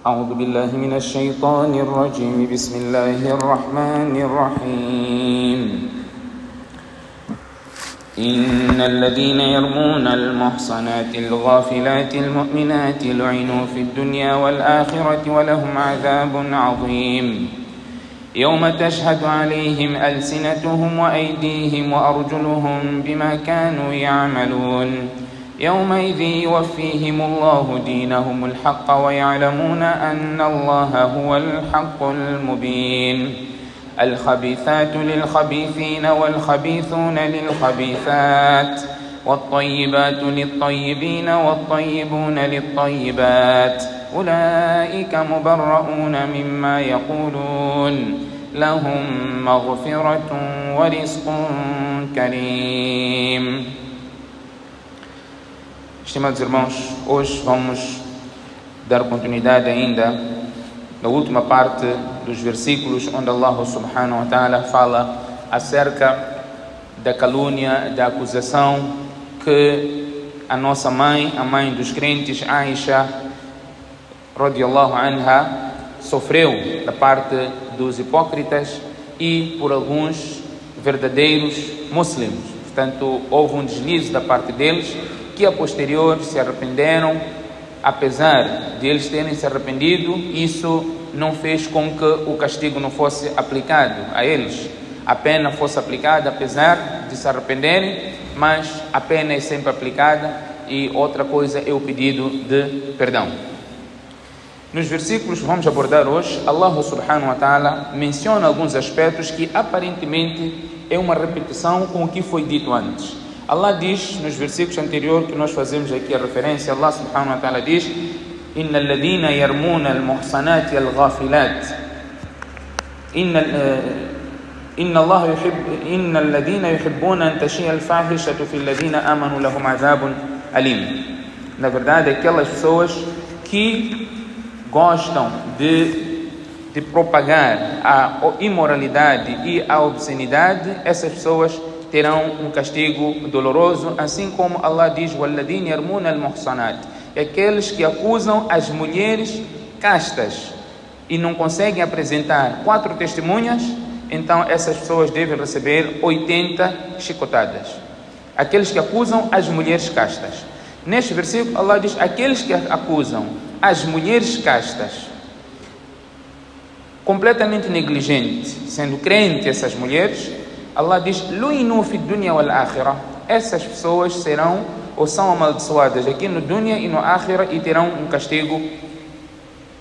أعوذ بالله من الشيطان الرجيم بسم الله الرحمن الرحيم إن الذين يرمون المحصنات الغافلات المؤمنات لعنوا في الدنيا والآخرة ولهم عذاب عظيم يوم تشهد عليهم ألسنتهم وأيديهم وأرجلهم بما كانوا يعملون يومئذ يوفيهم الله دينهم الحق ويعلمون أن الله هو الحق المبين الخبيثات للخبيثين والخبيثون للخبيثات والطيبات للطيبين والطيبون للطيبات أولئك مبرؤون مما يقولون لهم مغفرة ورزق كريم. Estimados irmãos, hoje vamos dar continuidade ainda na última parte dos versículos onde Allah subhanahu wa ta'ala fala acerca da calúnia, da acusação que a nossa mãe, a mãe dos crentes, Aisha radiyallahu anha, sofreu da parte dos hipócritas e por alguns verdadeiros muçulmanos. Portanto, houve um deslize da parte deles que a posterior se arrependeram. Apesar de eles terem se arrependido, isso não fez com que o castigo não fosse aplicado a eles. A pena fosse aplicada apesar de se arrependerem, mas a pena é sempre aplicada e outra coisa é o pedido de perdão. Nos versículos que vamos abordar hoje, Allah subhanahu wa ta'ala menciona alguns aspectos que aparentemente é uma repetição com o que foi dito antes. Allah diz nos versículos anteriores que nós fazemos aqui a referência, Allah subhanahu wa ta'ala diz: Inna alladhina yarmuna al-muhsanati al-ghafilat Inna alladhina yuhibbuna an tashia al-fahishatu fi alladhina amanu lahum adhabun alim. Na verdade, aquelas pessoas que gostam de propagar a imoralidade e a obscenidade, essas pessoas terão um castigo doloroso, assim como Allah diz: وَالَّذِينَ يَرْمُونَ الْمُحْصَنَاتِ, aqueles que acusam as mulheres castas e não conseguem apresentar 4 testemunhas, então essas pessoas devem receber 80 chicotadas. Aqueles que acusam as mulheres castas. Neste versículo Allah diz: aqueles que acusam as mulheres castas, completamente negligentes, sendo crentes essas mulheres, Allah diz: lu'inu fi dunya wal akhirah. Essas pessoas serão ou são amaldiçoadas aqui no dunya e no akhirah e terão um castigo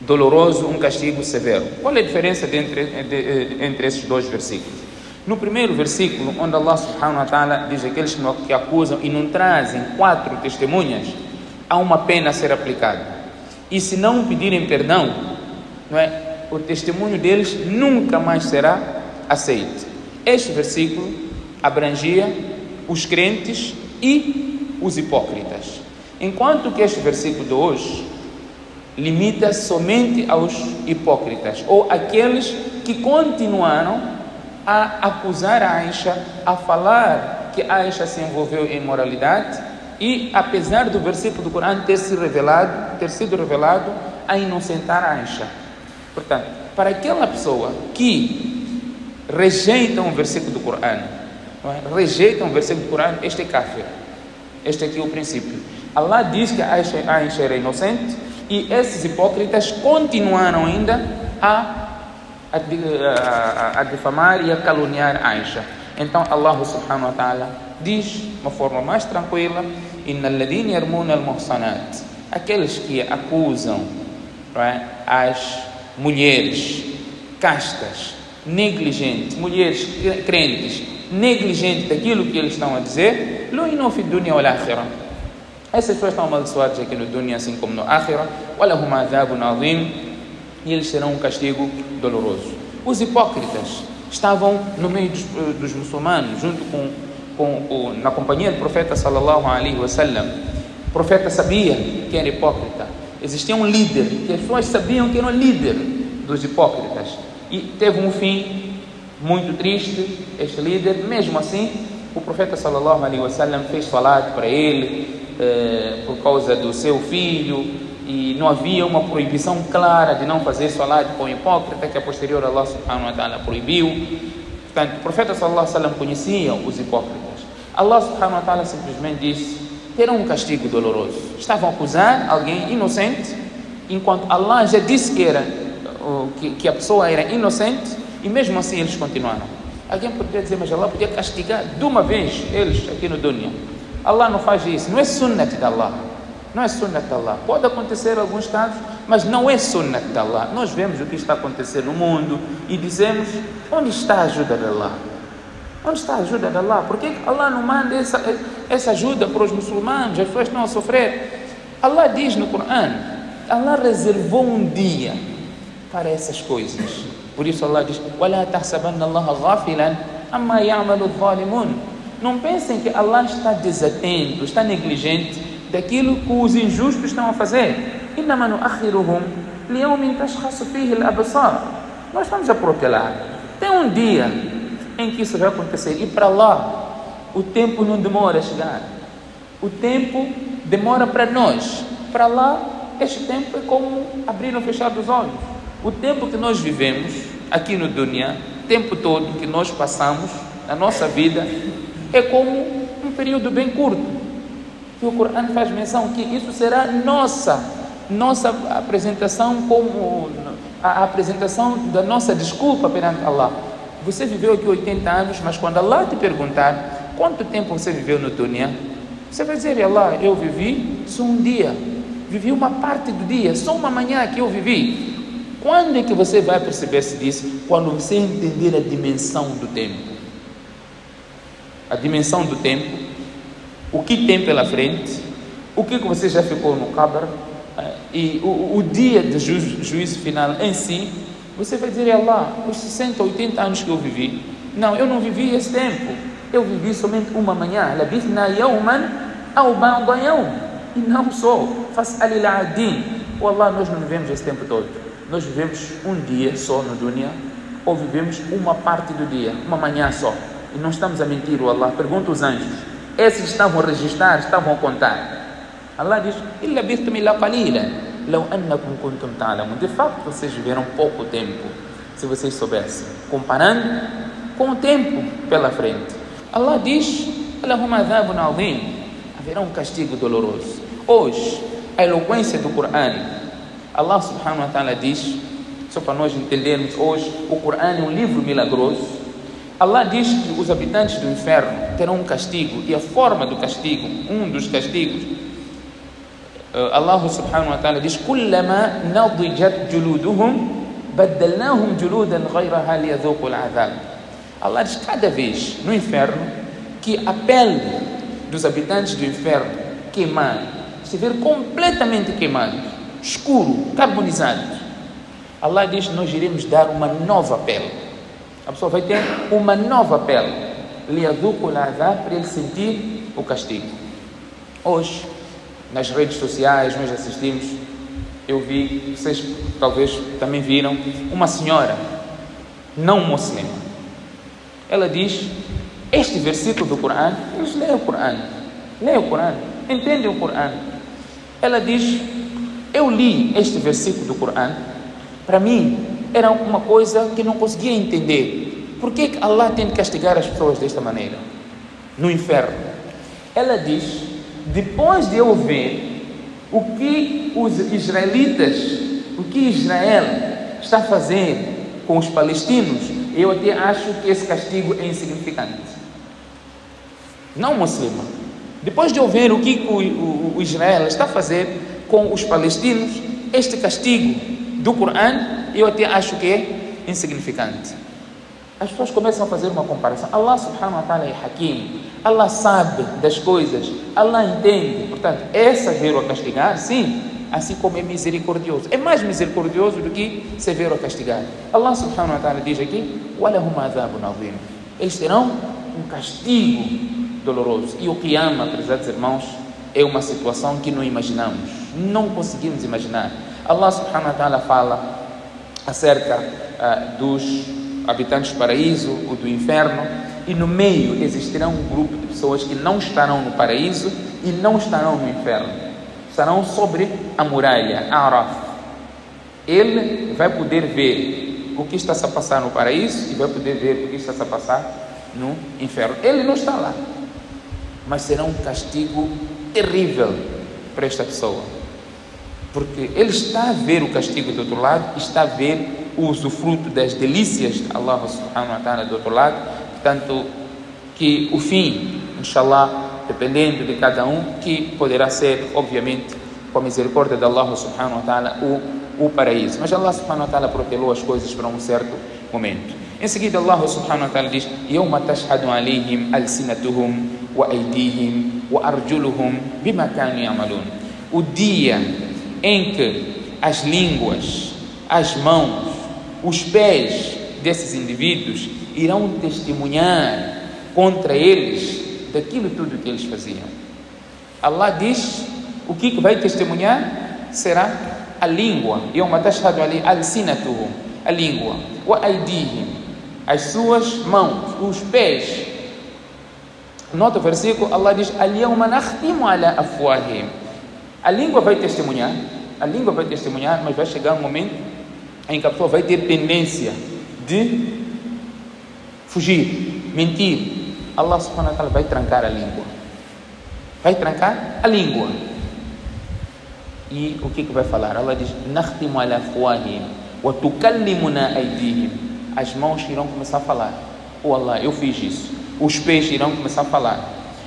doloroso, um castigo severo. Qual é a diferença entre esses dois versículos? No primeiro versículo, onde Allah subhanahu wa ta'ala diz aqueles que acusam e não trazem 4 testemunhas, há uma pena a ser aplicada. E se não pedirem perdão, não é? O testemunho deles nunca mais será aceito. Este versículo abrangia os crentes e os hipócritas, enquanto que este versículo de hoje limita somente aos hipócritas, ou aqueles que continuaram a acusar a Aisha, a falar que Aisha se envolveu em imoralidade, e apesar do versículo do Corão ter sido revelado a inocentar a Aisha. Portanto, para aquela pessoa que rejeitam o versículo do Corão, rejeitam o versículo do Corão, este é kafir. Este aqui é o princípio. Allah diz que Aisha era inocente e esses hipócritas continuaram ainda a difamar e a caluniar Aisha. Então Allah subhanahu wa ta'ala diz de uma forma mais tranquila: Inna alladhina yarmuna al-muhsanat, aqueles que acusam as mulheres castas, negligentes, mulheres crentes, negligentes daquilo que eles estão a dizer, lu'inu fi dunya wal akhirah. Essas pessoas estão amaldiçoadas aqui no dunya, assim como no akhirah, walahum adhabun azim, e eles terão um castigo doloroso. Os hipócritas estavam no meio dos muçulmanos, junto na companhia do profeta sallallahu alaihi wasallam. O profeta sabia que era hipócrita. Existia um líder, que as pessoas sabiam que era o líder dos hipócritas. E teve um fim muito triste, este líder. Mesmo assim, o profeta sallallahu alaihi wasallam fez salat para ele, por causa do seu filho, e não havia uma proibição clara de não fazer salat com o hipócrita, que a posterior Allah subhanahu wa ta'ala proibiu. Portanto, o profeta sallallahu alaihi wasallam conhecia os hipócritas. Allah subhanahu wa ta'ala simplesmente disse: terão um castigo doloroso. Estavam a acusar alguém inocente, enquanto Allah já disse que a pessoa era inocente, e mesmo assim eles continuaram. Alguém poderia dizer: mas Allah podia castigar de uma vez eles aqui no dunya. Allah não faz isso, não é sunnat de Allah. Não é sunnat de Allah. Pode acontecer em alguns casos, mas não é sunnat de Allah. Nós vemos o que está acontecendo no mundo e dizemos: onde está a ajuda de Allah? Onde está a ajuda de Allah? Por que Allah não manda essa ajuda para os muçulmanos? As pessoas estão a sofrer. Allah diz no Coran, Allah reservou um dia para essas coisas. Por isso Allah diz: وَلَا تَحْسَبَنَّ اللَّهَ غَافِلًا أَمَّا يَعْمَلُ الظَّالِمُونَ. Não pensem que Allah está desatento, está negligente daquilo que os injustos estão a fazer. إِنَّمَا نُؤَخِّرُهُمْ لِيَوْمٍ تَشْخَصُ فِيهِ الْأَبْصَارُ. Nós estamos a protelar. Tem um dia em que isso vai acontecer, e para lá o tempo não demora a chegar. O tempo demora para nós. Para lá, este tempo é como abrir ou fechar os olhos. O tempo que nós vivemos aqui no dunya, o tempo todo que nós passamos na nossa vida, é como um período bem curto. E o Coran faz menção que isso será nossa apresentação, como a apresentação da nossa desculpa perante Allah. Você viveu aqui 80 anos, mas quando Allah te perguntar quanto tempo você viveu no dunya, você vai dizer: Allah, eu vivi só um dia, vivi uma parte do dia, só uma manhã que eu vivi. Quando é que você vai perceber-se disso? Quando você entender a dimensão do tempo. A dimensão do tempo, o que tem pela frente, o que você já ficou no Qabr, e o dia do juízo final em si. Você vai dizer: Allah, os 60, 80 anos que eu vivi, não, eu não vivi esse tempo, eu vivi somente uma manhã. Labithna yawman aw ba'da yawm. E não só, fas'alil adin. Oh Allah, nós não vivemos esse tempo todo. Nós vivemos um dia só no dunya, ou vivemos uma parte do dia, uma manhã só. E não estamos a mentir, oh Allah. Pergunta os anjos, esses estavam a registrar, estavam a contar. Allah diz: illa bithtum illa qalila. De facto, vocês viveram pouco tempo, se vocês soubessem, comparando com o tempo pela frente. Allah diz: haverá um castigo doloroso. Hoje, a eloquência do Coran, Allah subhanahu wa ta'ala diz, só para nós entendermos hoje, o Coran é um livro milagroso. Allah diz que os habitantes do inferno terão um castigo, e a forma do castigo, um dos castigos, Allah subhanahu wa ta'ala diz: كُلَّمَا نَضِجَتْ جُلُودُهُمْ بَدَّلْنَاهُمْ جُلُودًا غَيْرَهَا لِيَذُوقُوا الْعَذَابَ. Allah diz: cada vez no inferno que a pele dos habitantes do inferno queimar, estiver completamente queimado, escuro, carbonizado, Allah diz: nós iremos dar uma nova pele. A pessoa vai ter uma nova pele, لِيَذُوقُوا الْعَذَابَ, para ele sentir o castigo. Hoje, nas redes sociais, nós assistimos, eu vi, vocês talvez também viram, uma senhora não muçulmana. Ela diz: este versículo do Coran, eles leem o Coran, entendem o Coran. Ela diz: eu li este versículo do Coran, para mim era uma coisa que não conseguia entender. Por que Allah tem de castigar as pessoas desta maneira no inferno? Ela diz: depois de eu ver o que os israelitas, o que Israel está fazendo com os palestinos, eu até acho que esse castigo é insignificante. Não muçulmano. Depois de eu ver o que o Israel está a fazer com os palestinos, este castigo do Coran, eu até acho que é insignificante. As pessoas começam a fazer uma comparação. Allah subhanahu wa ta'ala é Hakim. Allah sabe das coisas. Allah entende. Portanto, essa veio a castigar, sim, assim como é misericordioso. É mais misericordioso do que severo a castigar. Allah subhanahu wa ta'ala diz aqui: وَلَهُمْ عَذَابٌ عَظِيمٌ. Eles terão um castigo doloroso. E o Qiyamah, prezados irmãos, é uma situação que não imaginamos. Não conseguimos imaginar. Allah subhanahu wa ta'ala fala acerca dos habitantes do paraíso ou do inferno, e no meio existirá um grupo de pessoas que não estarão no paraíso e não estarão no inferno. estarão sobre a muralha, Araf. Ele vai poder ver o que está a passar no paraíso e vai poder ver o que está a passar no inferno. Ele não está lá, mas será um castigo terrível para esta pessoa, porque ele está a ver o castigo do outro lado, está a ver o usufruto das delícias de Allah subhanahu wa ta'ala do outro lado, portanto que o fim, inshallah, dependendo de cada um, que poderá ser, obviamente, com a misericórdia de Allah subhanahu wa ta'ala, o paraíso. Mas Allah subhanahu wa ta'ala protelou as coisas para um certo momento. Em seguida Allah subhanahu wa ta'ala diz: يَوْمَ تَشْهَدُ عَلَيْهِمْ أَلْسِنَتُهُمْ وَأَيْدِيهِمْ وَأَرْجُلُهُمْ بِمَا كَانُوا يَعْمَلُونَ. O dia em que as línguas, as mãos, os pés desses indivíduos irão testemunhar contra eles daquilo tudo que eles faziam. Allah diz: o que vai testemunhar será a língua. يَوْمَ تَشْهَدُ عَلَيْهِمْ أَلْسِنَتُهُمْ, a língua, وَأَيْدِيهِمْ, as suas mãos, os pés. Nota o versículo, Allah diz: الْيَوْمَ نَخْتِمُ عَلَى أَفْوَاهِهِمْ. A língua vai testemunhar, mas vai chegar um momento em que a pessoa vai ter tendência de fugir, mentir. Allah subhanahu wa ta'ala vai trancar a língua. E o que vai falar? Allah diz: نَخْتِمُ عَلَى أَفْوَاهِهِمْ وَتُكَلِّمُنَا أَيْدِيهِمْ. As mãos irão começar a falar: oh Allah, eu fiz isso. Os pés irão começar a falar.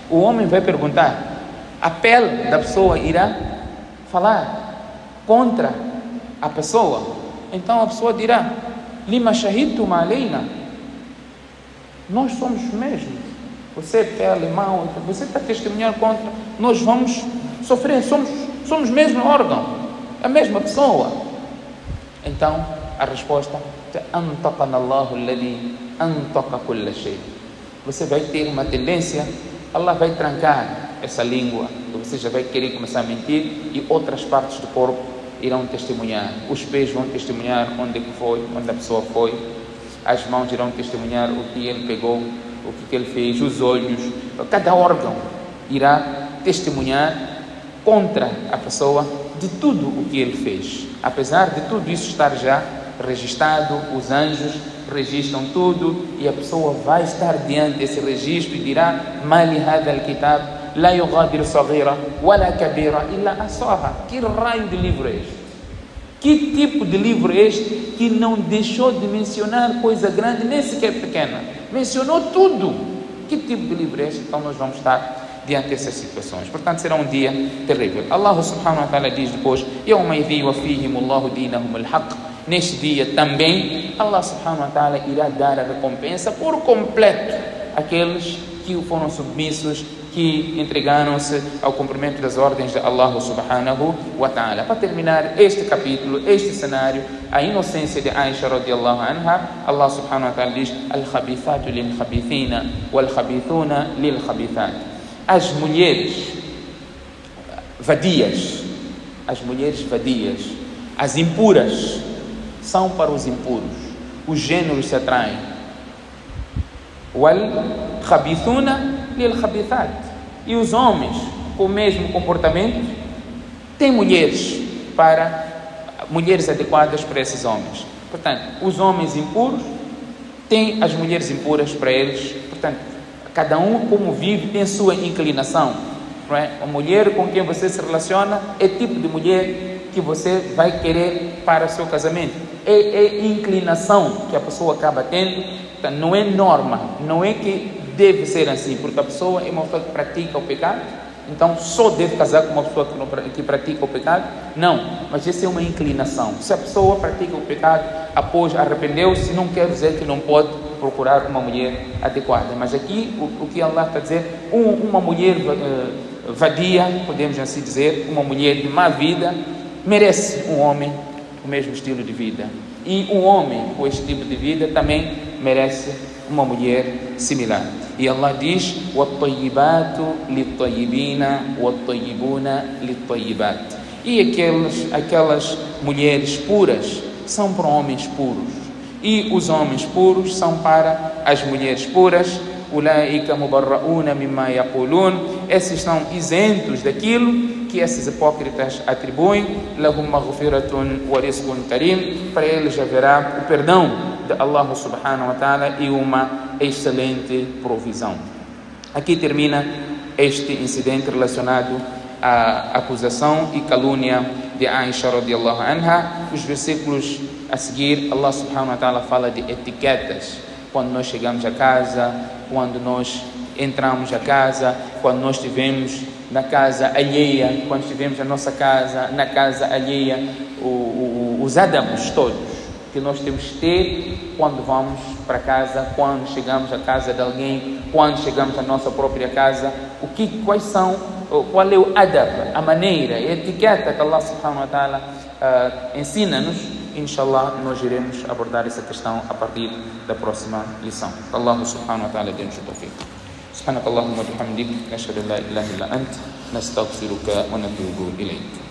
O homem vai perguntar, a pele da pessoa irá falar contra a pessoa. Então a pessoa dirá: lima shahidtum alayna. Nós somos mesmos. Você, pele, mão, você está testemunhando contra. Nós vamos sofrer. Somos mesmo órgão, a mesma pessoa. Então a resposta: antaqana Allahu alladhi antaqa kulla shay. Você vai ter uma tendência, Allah vai trancar essa língua, você já vai querer começar a mentir, e outras partes do corpo irão testemunhar. Os pés vão testemunhar onde que foi, onde a pessoa foi. As mãos irão testemunhar o que ele pegou, o que ele fez. Os olhos, cada órgão irá testemunhar contra a pessoa de tudo o que ele fez. Apesar de tudo isso estar já registrado, os anjos registram tudo, e a pessoa vai estar diante desse registro e dirá: mali hadha al-kitab la yughadiru saghira wala kabira illa ahsaha. Que raio de livro é este? Que tipo de livro é este que não deixou de mencionar coisa grande nem sequer pequena? Mencionou tudo. Que tipo de livro é este? Então nós vamos estar diante dessas situações. Portanto, será um dia terrível. Allah subhanahu wa ta'ala diz depois: يَوْمَ يَذِي وَفِيهِمُ اللَّهُ دِينَهُمُ الْحَقِّ. Neste dia também Allah subhanahu wa ta'ala irá dar a recompensa por completo àqueles que foram submissos, que entregaram-se ao cumprimento das ordens de Allah subhanahu wa ta'ala. Para terminar este capítulo, este cenário, a inocência de Aisha radiallahu anha, Allah subhanahu wa ta'ala diz: al-khabithatu lil-khabithina wal-khabithuna lil-khabithat. As mulheres vadias, as impuras são para os impuros. Os gêneros se atraem. Wal-khabithuna lil-khabithat. E os homens com o mesmo comportamento têm mulheres adequadas para esses homens. Portanto, os homens impuros têm as mulheres impuras para eles. Portanto, cada um, como vive, tem sua inclinação, não é? A mulher com quem você se relaciona é tipo de mulher que você vai querer para o seu casamento. É inclinação que a pessoa acaba tendo. Então, não é norma, não é que deve ser assim, porque a pessoa é uma pessoa que pratica o pecado, então só deve casar com uma pessoa que pratica o pecado. Não, mas essa é uma inclinação. Se a pessoa pratica o pecado, após arrependeu-se, não quer dizer que não pode procurar uma mulher adequada. Mas aqui o que Allah está a dizer: uma mulher vadia, podemos assim dizer, uma mulher de má vida, merece um homem com o mesmo estilo de vida. E um homem com este tipo de vida também merece uma mulher similar. E Allah diz: وَالطَّيِّبَاتُ لِلطَّيِّبِينَ وَالطَّيِّبُونَ لِلطَّيِّبَاتِ. E aquelas mulheres puras são para homens puros, e os homens puros são para as mulheres puras. أُولَٰئِكَ مُبَرَّؤُونَ مِمَّا يَقُولُونَ. Esses são isentos daquilo que esses hipócritas atribuem, lahum maghfiratun wa rizqun karim, para eles haverá o perdão de Allah subhanahu wa ta'ala e uma excelente provisão. Aqui termina este incidente relacionado à acusação e calúnia de Aisha radiallahu anha. Os versículos a seguir, Allah subhanahu wa ta'ala fala de etiquetas. Quando nós chegamos a casa, quando nós entramos a casa, quando nós estivemos na casa alheia, quando estivemos na nossa casa, na casa alheia, os adabos todos que nós temos que ter quando vamos para casa, quando chegamos à casa de alguém, quando chegamos à nossa própria casa, quais são, qual é o adab, a maneira, a etiqueta que Allah subhanahu wa ta'ala ensina-nos. Inshallah, nós iremos abordar essa questão a partir da próxima lição. Allah subhanahu wa ta'ala dê-nos o tawfiq. سبحانك اللهم وبحمدك نشهد ان لا اله الا انت نستغفرك ونتوب اليك.